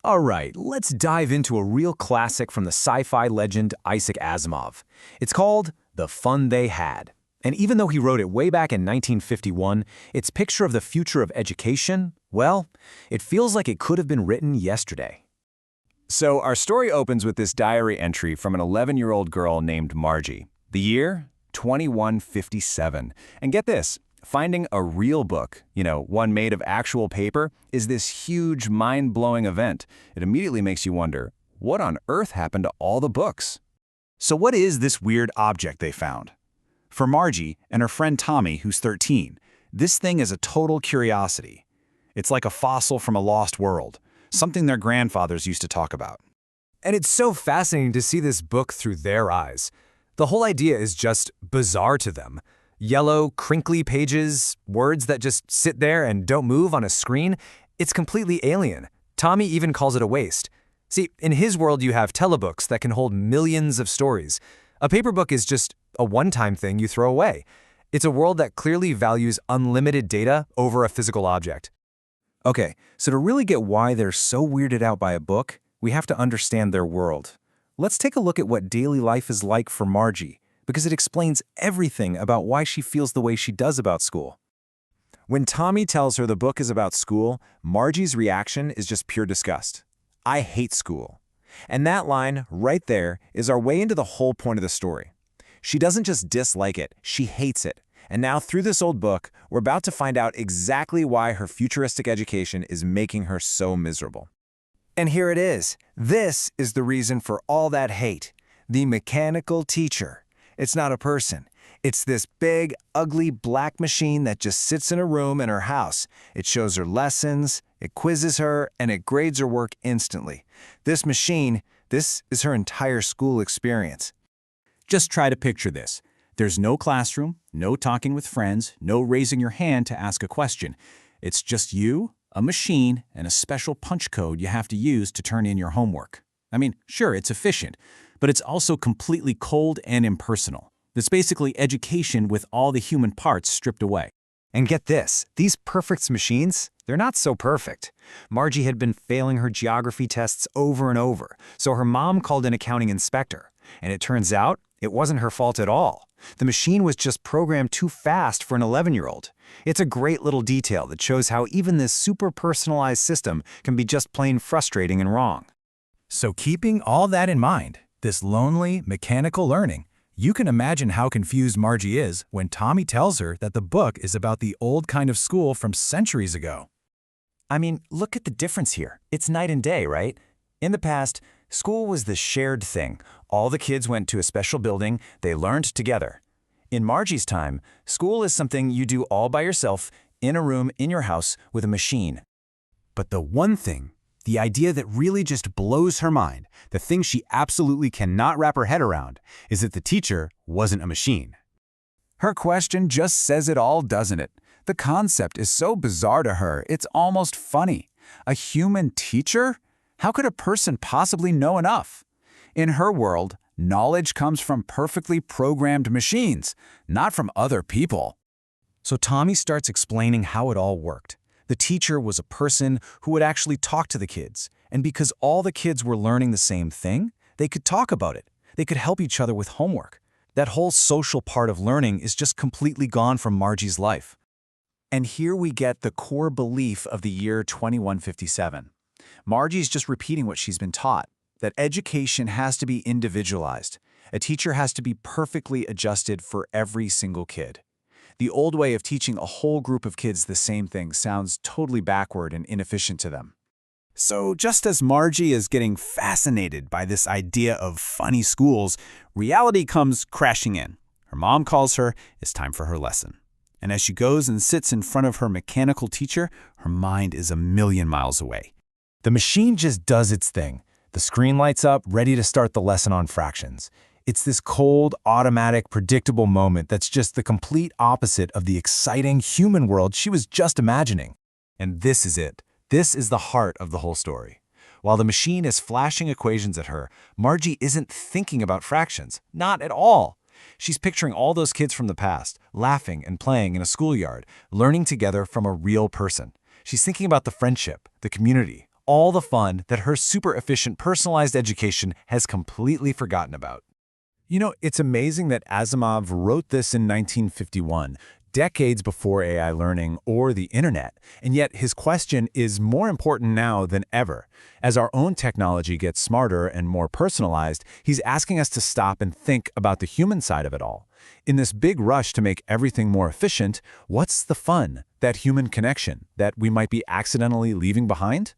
All right, let's dive into a real classic from the sci-fi legend Isaac Asimov. It's called The Fun They Had. And even though he wrote it way back in 1951, its picture of the future of education, well, it feels like it could have been written yesterday. So our story opens with this diary entry from an 11-year-old girl named Margie. The year? 2157. And get this, finding a real book, one made of actual paper, is this huge, mind-blowing event. It immediately makes you wonder, what on earth happened to all the books? So what is this weird object they found? For Margie and her friend Tommy, who's 13, this thing is a total curiosity. It's like a fossil from a lost world, something their grandfathers used to talk about. And it's so fascinating to see this book through their eyes. The whole idea is just bizarre to them. Yellow, crinkly pages, words that just sit there and don't move on a screen. It's completely alien. Tommy even calls it a waste. See, in his world you have telebooks that can hold millions of stories. A paper book is just a one-time thing you throw away. It's a world that clearly values unlimited data over a physical object. Okay, so to really get why they're so weirded out by a book, we have to understand their world. Let's take a look at what daily life is like for Margie, because it explains everything about why she feels the way she does about school. When Tommy tells her the book is about school, Margie's reaction is just pure disgust. I hate school. And that line, right there, is our way into the whole point of the story. She doesn't just dislike it, she hates it. And now through this old book, we're about to find out exactly why her futuristic education is making her so miserable. And here it is. This is the reason for all that hate. The mechanical teacher. It's not a person. It's this big, ugly black machine that just sits in a room in her house. It shows her lessons, it quizzes her, and it grades her work instantly. This machine, this is her entire school experience. Just try to picture this. There's no classroom, no talking with friends, no raising your hand to ask a question. It's just you, a machine, and a special punch code you have to use to turn in your homework. I mean, sure, it's efficient, but it's also completely cold and impersonal. It's basically education with all the human parts stripped away. And get this, these perfect machines, they're not so perfect. Margie had been failing her geography tests over and over, so her mom called an accounting inspector. And it turns out, it wasn't her fault at all. The machine was just programmed too fast for an 11-year-old. It's a great little detail that shows how even this super personalized system can be just plain frustrating and wrong. So keeping all that in mind, this lonely, mechanical learning, you can imagine how confused Margie is when Tommy tells her that the book is about the old kind of school from centuries ago. I mean, look at the difference here. It's night and day, right? In the past, school was the shared thing. All the kids went to a special building, they learned together. In Margie's time, school is something you do all by yourself, in a room, in your house, with a machine. But the one thing, the idea that really just blows her mind, the thing she absolutely cannot wrap her head around, is that the teacher wasn't a machine. Her question just says it all, doesn't it? The concept is so bizarre to her, it's almost funny. A human teacher? How could a person possibly know enough? In her world, knowledge comes from perfectly programmed machines, not from other people. So Tommy starts explaining how it all worked. The teacher was a person who would actually talk to the kids, and because all the kids were learning the same thing, they could talk about it. They could help each other with homework. That whole social part of learning is just completely gone from Margie's life. And here we get the core belief of the year 2157. Margie's just repeating what she's been taught, that education has to be individualized. A teacher has to be perfectly adjusted for every single kid. The old way of teaching a whole group of kids the same thing sounds totally backward and inefficient to them. So just as Margie is getting fascinated by this idea of funny schools, reality comes crashing in. Her mom calls her, it's time for her lesson. And as she goes and sits in front of her mechanical teacher, her mind is a million miles away. The machine just does its thing. The screen lights up, ready to start the lesson on fractions. It's this cold, automatic, predictable moment that's just the complete opposite of the exciting human world she was just imagining. And this is it. This is the heart of the whole story. While the machine is flashing equations at her, Margie isn't thinking about fractions. Not at all. She's picturing all those kids from the past, laughing and playing in a schoolyard, learning together from a real person. She's thinking about the friendship, the community, all the fun that her super efficient personalized education has completely forgotten about. You know, it's amazing that Asimov wrote this in 1951, decades before AI learning or the internet, and yet his question is more important now than ever. As our own technology gets smarter and more personalized, he's asking us to stop and think about the human side of it all. In this big rush to make everything more efficient, what's the fun, that human connection, that we might be accidentally leaving behind?